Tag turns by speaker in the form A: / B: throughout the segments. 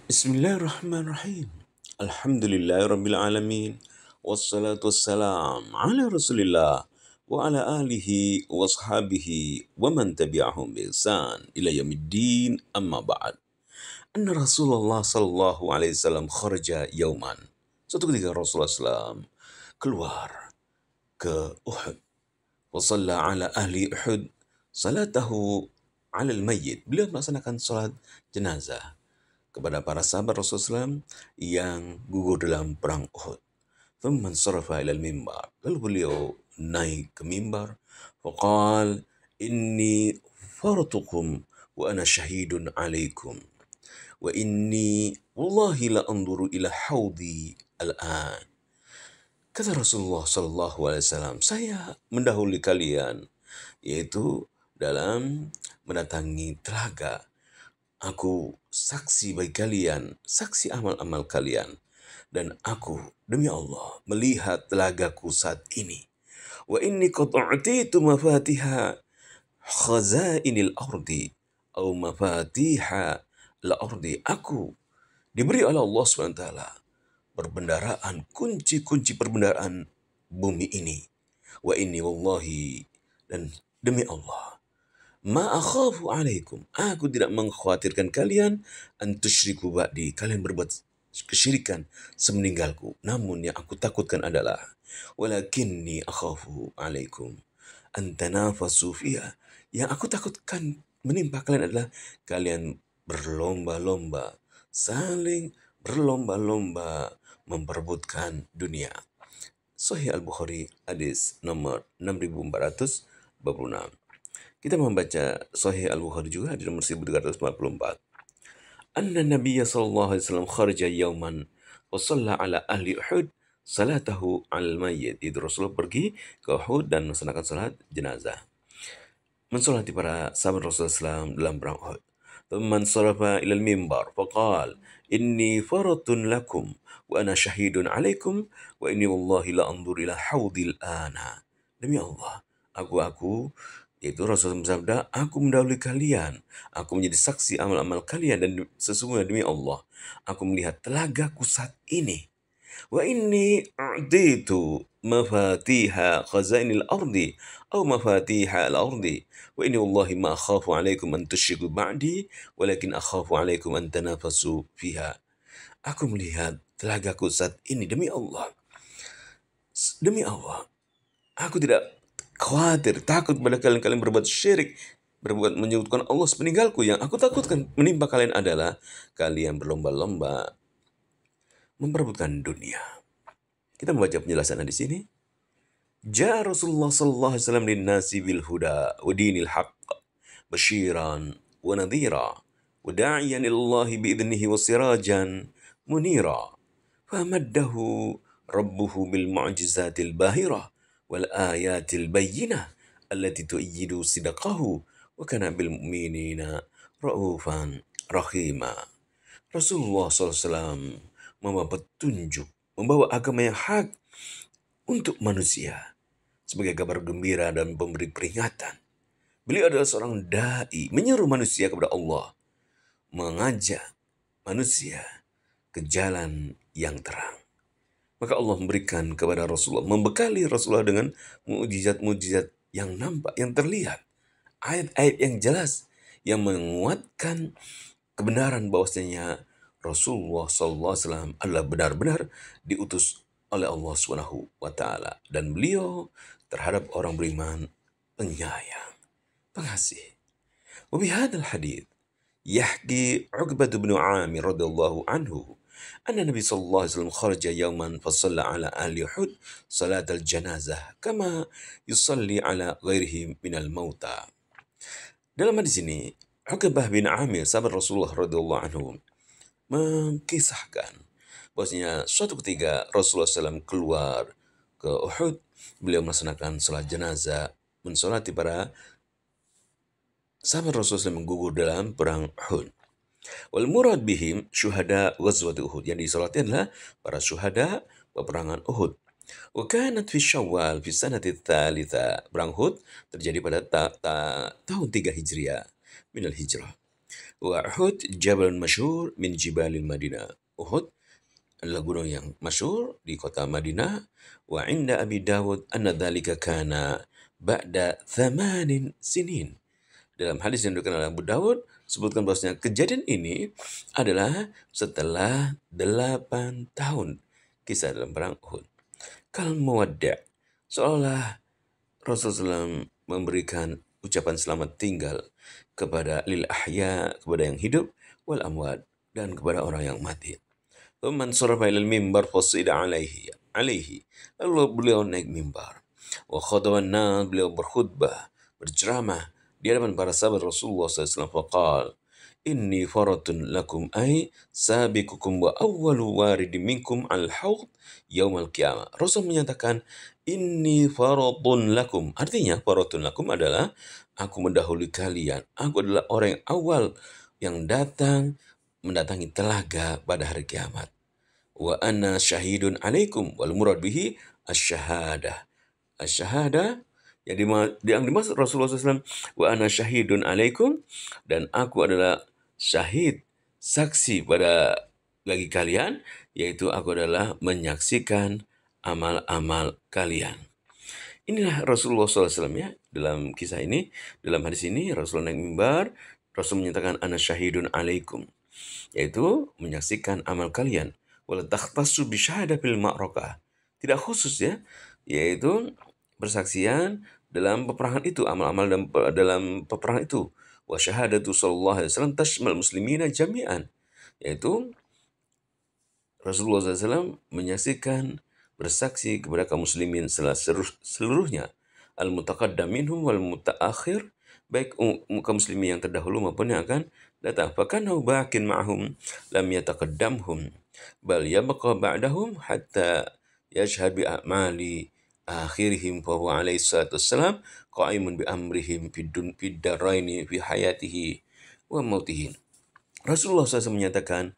A: Bismillahirrahmanirrahim. Alhamdulillahirrabbilalamin. Wassalatu wassalam ala rasulillah wa ala alihi wa ashabihi wa man tabi'ahum bi ihsan ila yaumiddin amma ba'd. Anna Rasulullah sallallahu alaihi wasallam kharaja yauman. Suatu ketika Rasulullah SAW keluar ke Uhud. Wa shalla ala ahli Uhud salatahu ala al-mayyit. Beliau melaksanakan salat jenazah kepada para sahabat Rasulullah SAW yang gugur dalam perang Uhud. Thumman sarafa ilal mimbar. Lalu beliau naik ke mimbar. Faqal, inni faratukum wa ana syahidun alaikum. Wa inni wallahi la anduru ila hawdi al-an. Kata Rasulullah SAW, saya mendahului kalian, yaitu dalam mendatangi telaga. Aku saksi bagi kalian, saksi amal-amal kalian. Dan aku, demi Allah, melihat telagaku saat ini. Wa inni qad u'titu mafatiha khazainil ardi. Atau mafatiha al-ardi. Aku diberi oleh Allah SWT perbendaraan, kunci-kunci perbendaraan bumi ini. Wa inni wallahi, dan demi Allah, ma akhafu alaikum. Aku tidak mengkhawatirkan kalian an tusyriku ba'di. Kalian berbuat kesyirikan semeninggalku. Namun yang aku takutkan adalah walakinni akhafu alaikum an tanafasu fiha. Yang aku takutkan menimpa kalian adalah kalian berlomba-lomba, saling berlomba-lomba memperebutkan dunia. Sahih Al-Bukhari hadis nomor 6426. Kita membaca Sahih Al-Bukhari juga di nomor 1344. Anna Nabiya sallallahu alaihi wasallam kharaja yauman wa shalla ala ahli Uhud salatahu al mayyit. Itu Rasulullah pergi ke Uhud dan melaksanakan salat jenazah. Mensolati para sahabat Rasulullah SAW dalam perang Uhud. Thumman sarafa ilal mimbar faqal, inni faratun lakum wa ana syahidun alaikum wa inni wallahi la anzur ila hawdil ana. Demi Allah, aku yaitu Rasulullah bersabda, aku mendahului kalian, aku menjadi saksi amal-amal kalian, dan sesungguhnya demi Allah, aku melihat telagaku saat ini. Wa inni a'titu mafatiha khazainil ardi atau mafatiha al-ardi. Wa inni wallahi ma akhafu alaikum an tusyriku ba'di walakin akhafu alaikum an tanafasu fiha. Aku melihat telagaku saat ini demi Allah. Demi Allah, aku tidak khawatir, takut pada kalian berbuat syirik, berbuat menyebutkan Allah sepeninggalku. Yang aku takutkan menimpa kalian adalah kalian berlomba-lomba memperebutkan dunia. Kita membaca penjelasan di sini. Ja Rasulullah sallallahu alaihi wasallam lin-nasi bil huda wa dinil haqq basyiran wa nadhira wa da'iyan ilallahi bi idnihi wa sirajan munira. Famaddahu rabbuhu bil mu'jizatil bahirah wal ayatil bayyinah allati tu'ayyidu sidaqahu wa kana bil mu'minina ra'ufan rahima. Rasulullah SAW membawa petunjuk, membawa agama yang hak untuk manusia sebagai kabar gembira dan pemberi peringatan. Beliau adalah seorang dai, menyuruh manusia kepada Allah, mengajak manusia ke jalan yang terang. Maka Allah memberikan kepada Rasulullah, membekali Rasulullah dengan mukjizat-mukjizat yang nampak, yang terlihat, ayat-ayat yang jelas yang menguatkan kebenaran bahwasanya Rasulullah SAW adalah benar-benar diutus oleh Allah SWT, dan beliau terhadap orang beriman penyayang, pengasih. Wa bihadzal hadits yahki Uqbah bin Amir radhiyallahu anhu anna Nabi sallallahu alaihi wasallam kharaja yawman fa shalla ala ahli Uhud salat al-janazah kama yusalli ala ghairihi minal mauta. Dalam hadis ini, Uqbah bin Amir, sahabat Rasulullah radhiyallahu anhu, mengkisahkan bahwasanya suatu ketika Rasulullah SAW keluar ke Uhud, beliau melaksanakan salat jenazah, mensolati para sahabat Rasulullah SAW menggugur dalam perang Uhud. Wal murad bihim syuhada ghazwat Uhud. Yang disolati adalah para syuhada peperangan Uhud. Wa kanat fi Syawal fi sanati tsalitsa. Perang Uhud terjadi pada tahun 3 Hijriah minal hijrah. Wa Uhud jabalun masyhur min jibalil Madinah. Uhud adalah gunung yang masyhur di kota Madinah. Wa inda Abi Dawud anna dzalika kana ba'da 8 sinin. Dalam hadis yang diriwayatkan oleh Abu Dawud sebutkan bahwasanya kejadian ini adalah setelah 8 tahun kisah dalam perang Uhud. Kal muwadda' seolah Rasulullah SAW memberikan ucapan selamat tinggal kepada lil ahya, kepada yang hidup, wal amwat, dan kepada orang yang mati. Thumman sarafa ilal mimbar fasida alaihi. Lalu beliau naik mimbar. Wa khataban nas, beliau berkhutbah, berceramah di hadapan para sahabat Rasulullah SAW. Faqal, inni faratun lakum ay sabiqukum wa awwalu waridin minkum al haud yaumal qiyamah. Rasul menyatakan inni faratun lakum. Artinya faratun lakum adalah aku mendahului kalian. Aku adalah orang yang awal yang mendatangi telaga pada hari kiamat. Wa ana syahidun alaikum wal murad bihi asy-syahadah. Asy-syahadah yang dimaksud Rasulullah SAW, wa ana syahidun alaikum, dan aku adalah syahid, saksi pada bagi kalian, yaitu aku adalah menyaksikan amal-amal kalian. Inilah Rasulullah SAW ya, dalam kisah ini, dalam hadis ini, Rasulullah naik mimbar, Rasul menyatakan ana syahidun alaikum, yaitu menyaksikan amal kalian. Wala takhtassu bi syahadah fil ma'rakah. Tidak khusus ya, yaitu persaksian dalam peperangan itu, amal-amal dalam peperangan itu. Wa syahadatu sallallahu alaihi wasallam tashmal muslimina jami'an, yaitu Rasulullah SAW menyaksikan bersaksi kepada kaum muslimin seluruhnya, al-mutaqaddam minhum wal mutaakhir, baik kaum muslimin yang terdahulu maupun yang akan datang. Fakanahu baqin ma'hum lam yataqaddamhum bal yabqa ba'dahum hatta yashhad bi a'mali akhirihim fa huwa alaihi salatu wassalam qa'imun bi amrihim fid daraini fi hayatihi wa mautihi. Rasulullah SAW menyatakan,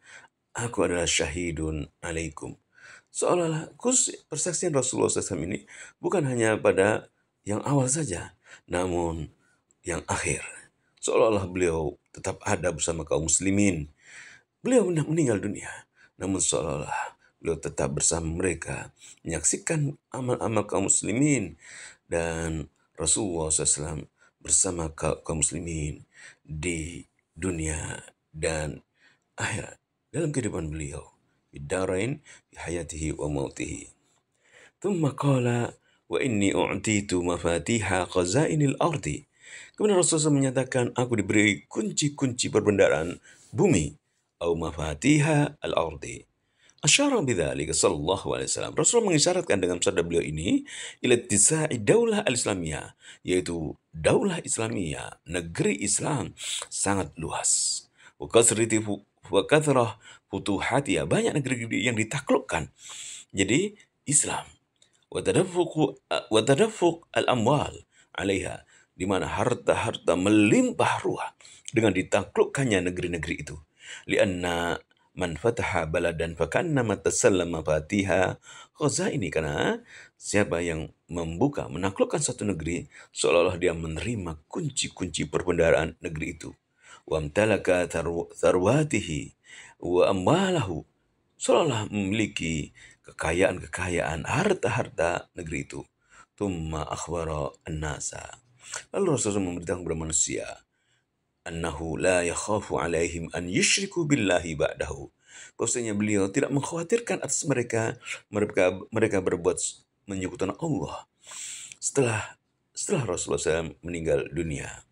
A: aku adalah syahidun alaikum. Seolah-olah khusus persaksian Rasulullah SAW ini bukan hanya pada yang awal saja, namun yang akhir. Seolah-olah beliau tetap ada bersama kaum muslimin. Beliau meninggal dunia, namun seolah-olah beliau tetap bersama mereka, menyaksikan amal-amal kaum muslimin, dan Rasulullah SAW bersama kaum muslimin di dunia dan akhirat, dalam kehidupan beliau, bidarain, bihayatihi wa mautihi. Thumma qala, wa inni u'titu mafatiha khazainil ardi. Kemudian Rasulullah menyatakan, aku diberi kunci-kunci perbendaharaan bumi, au mafatiha al-ardi. Asyara bidzalika sallallahu alaihi wasallam. Rasulullah mengisyaratkan dengan sabda beliau ini ila ittisa'i daulah al-islamiyah, yaitu daulah Islamiyah, negeri Islam sangat luas. Wa kathrah futuhatiha, banyak negeri yang ditaklukkan. Jadi Islam. Wa tadaffuq al-amwal 'alaiha, di mana harta-harta melimpah ruah dengan ditaklukkannya negeri-negeri itu. Lianna man fataha baladan fakannama tasallama fatiha khazaini, karena siapa yang menaklukkan satu negeri seolah-olah dia menerima kunci-kunci perbendaharaan negeri itu. Wa amtalaka tharwatihi wa amwalahu, seolah memiliki kekayaan-kekayaan, harta-harta negeri itu. Thumma akhbara an-nasa, lalu Rasulullah memberitakan kepada manusia, annahu la yakhafu alaihim an yushriku billahi ba'dahu, bahwasanya beliau tidak mengkhawatirkan atas mereka berbuat menyekutukan Allah setelah Rasulullah SAW meninggal dunia.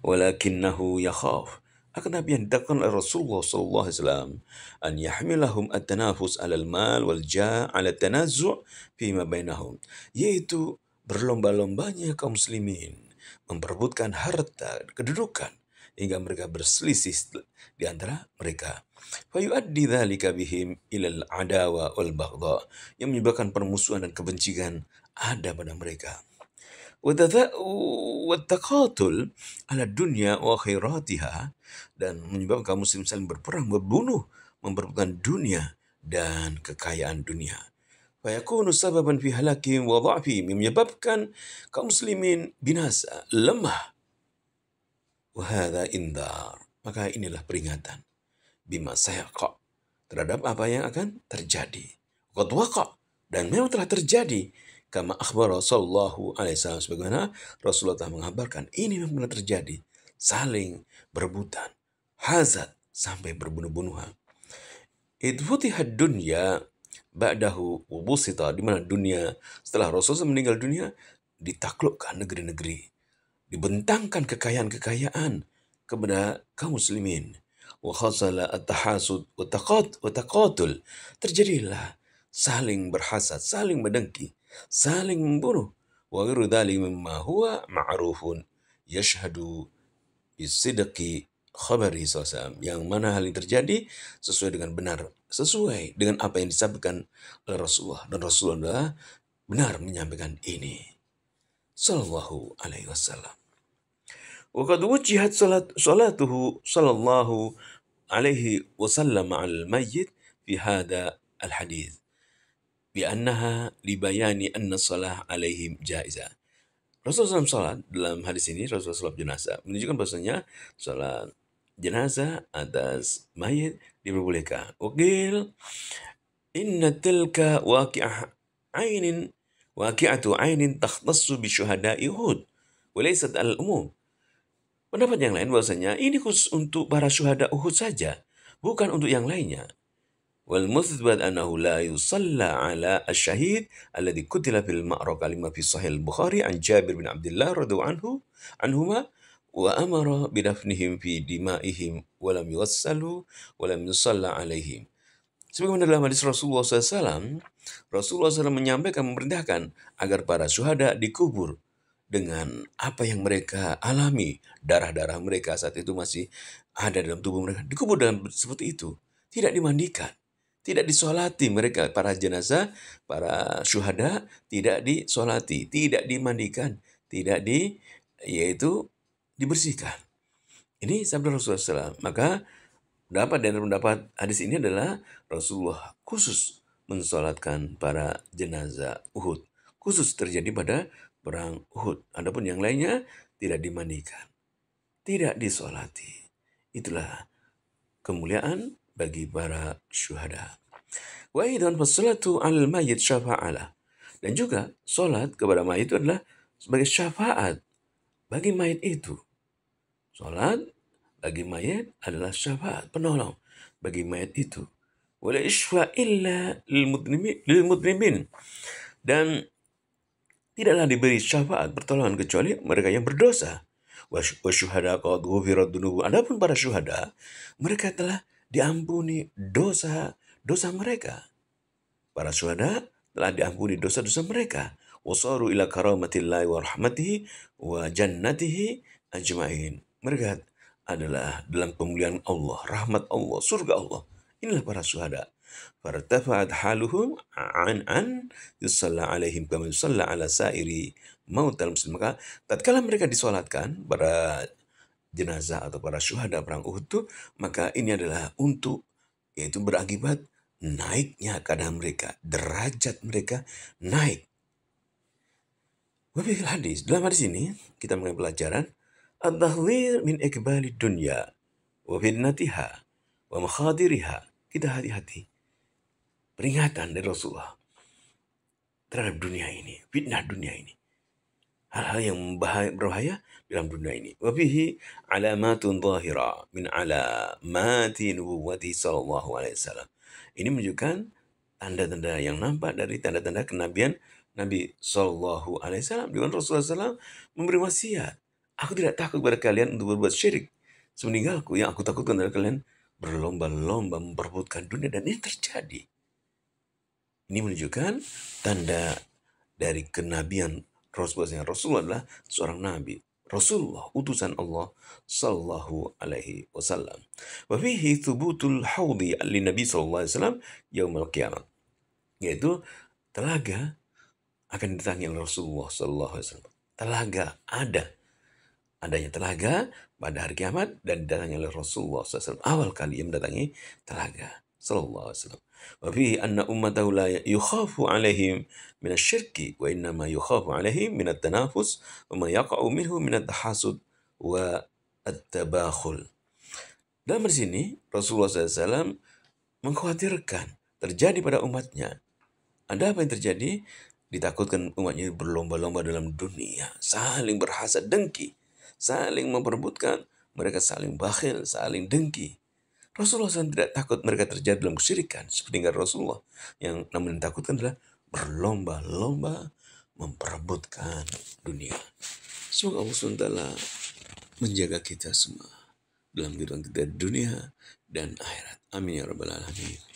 A: Walakinnahu yakhaf, akan tapi yang ditakutkan oleh Rasulullah SAW, an yahmilahum at-tanafus alal mal wal ja' ala tanazu' fima bainahum, yaitu berlomba-lombanya kaum muslimin memperebutkan harta, kedudukan, hingga mereka berselisih di antara mereka. Fayuaddi dzalika bihim ilal adawa wal baghdha, yang menyebabkan permusuhan dan kebencian ada pada mereka. Wattaqatul ala dunya wa khairatiha, dan menyebabkan kaum muslim saling berperang, berbunuh, memperebutkan dunia dan kekayaan dunia. Fayakunu sababan fi halakihim wa dha'fihim, menyebabkan kaum muslimin binasa, lemah. Wa hadha indar, Maka inilah peringatan bima sayaqa, terhadap apa yang akan terjadi. Qad waqa, dan memang telah terjadi. Kama akhbara sallallahu alaihi wasallam, sebagaimana Rasulullah telah mengabarkan, ini memang benar terjadi. Saling berebutan, hazard sampai berbunuh-bunuhan. Idfutihad dunya ba'dahu wubusita, di mana dunia setelah Rasulullah meninggal dunia ditaklukkan negeri-negeri, dibentangkan kekayaan-kekayaan kepada kaum muslimin. Wa khasala at-tahasud wa taqatul, terjadilah saling berhasad, saling mendengki, saling membunuh. Wa ghairu dzalika mimma huwa ma'rufun yashhadu bisidqi khabari SAW, yang mana hal ini terjadi sesuai dengan benar, sesuai dengan apa yang disampaikan oleh Rasulullah, dan Rasulullah benar menyampaikan ini sallallahu alaihi wasallam. Wa qad wujihat salatuhu sallallahu alaihi wasallam al mayyit fi hadha al hadith bi annaha li bayani anna salah alaihim jaizah. Rasulullah SAW salat dalam hadis ini, Rasulullah SAW jenazah, menunjukkan bahwasanya salat jenazah atas mayit diperbolehkan. Wakil inna tilka waqi'atu ainin takhtassu bi syuhada'i Uhud wa laysat al-umum. Pendapat yang lain bahwasanya ini khusus untuk para syuhada Uhud saja, bukan untuk yang lainnya. Wal muthbat annahu la yusalla ala asy-syahid alladhi qutila fil ma'rakah, lima fi sahih al-Bukhari an Jabir bin Abdullah radhiyallahu anhuma wa amara bidafnihim fi dima'ihim wa lam yuwassalu wa lam yusalla alaihim. Sebagaimana dalam hadis Rasulullah SAW, Rasulullah SAW menyampaikan, memerintahkan agar para syuhada dikubur dengan apa yang mereka alami, darah-darah mereka saat itu masih ada dalam tubuh mereka, dikubur dalam seperti itu, tidak dimandikan, tidak disolati mereka, para jenazah, para syuhada tidak disolati, tidak dimandikan, tidak yaitu dibersihkan. Ini sabda Rasulullah SAW. Maka pendapat hadis ini adalah Rasulullah khusus mensolatkan para jenazah Uhud. Khusus terjadi pada perang Uhud. Adapun yang lainnya tidak dimandikan, tidak disolati. Itulah kemuliaan bagi para syuhada. Wa aidan fassalatu 'alal mayyit syafa'alah. Dan juga salat kepada mayit itu adalah sebagai syafaat bagi mayit itu. Salat bagi mayit adalah syafaat, penolong bagi mayit itu. Wala isfa illa lil mudnimin. Dan tidaklah diberi syafaat, pertolongan, kecuali mereka yang berdosa. Wa syuhada qad ghufirat dunubu. Adapun para syuhada, mereka telah diampuni dosa mereka. Para syuhada telah diampuni dosa-dosa mereka. Wasaru ila karamatillahi wa rahmatihi wa jannatihi ajma'in. Mereka adalah dalam kemuliaan Allah, rahmat Allah, surga Allah. Inilah para syuhada. Fartafa'at haluhum an yusalla alaihim kama yusalla ala sairi mautal muslim. Maka tatkala mereka disolatkan, para jenazah atau para syuhada perang Uhud itu, maka ini adalah untuk, yaitu berakibat naiknya keadaan mereka, derajat mereka naik. Wabil hadis, dalam hadis ini kita mengambil pelajaran ad-dahwir min ikbali dunya wa fitnatiha wa makhadiriha. Kita hati-hati. Peringatan dari Rasulullah terhadap dunia ini, fitnah dunia ini, hal-hal yang berbahaya dalam dunia ini. Wa fihi alamatun zahira min alamati nubuwwati sallallahu alaihi wasallam. Ini menunjukkan tanda-tanda yang nampak dari tanda-tanda kenabian Nabi sallallahu alaihi wasallam. Di mana Rasulullah SAW memberi wasiat, aku tidak takut kepada kalian untuk berbuat syirik semeninggalku. Yang aku takutkan adalah kalian berlomba-lomba memperebutkan dunia, dan ini terjadi. Ini menunjukkan tanda dari kenabian Rasulullah. Rasulullah adalah seorang nabi, Rasulullah utusan Allah sallallahu alaihi wasallam. Wa fihi thubutul haudi li Nabi sallallahu alaihi wasallam yaumil qiyamah, yaitu telaga akan didatangi oleh Rasulullah sallallahu alaihi wasallam. Telaga adanya telaga pada hari kiamat, dan didatangi oleh Rasulullah SAW. Awal kali yang mendatangi telaga sallallahu alaihi wasallam. Wa fihi anna ummatahu la yukhafu alaihim min asy-syirki wa innama yukhafu alaihim min at-tanafus wa ma yaqa'u minhu min at-tahasud wa at-tabakhul. Dalam hadis ini, Rasulullah SAW mengkhawatirkan terjadi pada umatnya. Ada apa yang terjadi? Ditakutkan umatnya berlomba-lomba dalam dunia, saling berhasad dengki, saling memperebutkan, mereka saling bakhil, saling dengki. Rasulullah SAW tidak takut mereka terjadi dalam kesyirikan, seperti Rasulullah. Yang namun ditakutkan adalah berlomba-lomba memperebutkan dunia. Semoga Allah SWT menjaga kita semua dalam kehidupan kita di dunia dan akhirat. Amin ya rabbal alamin.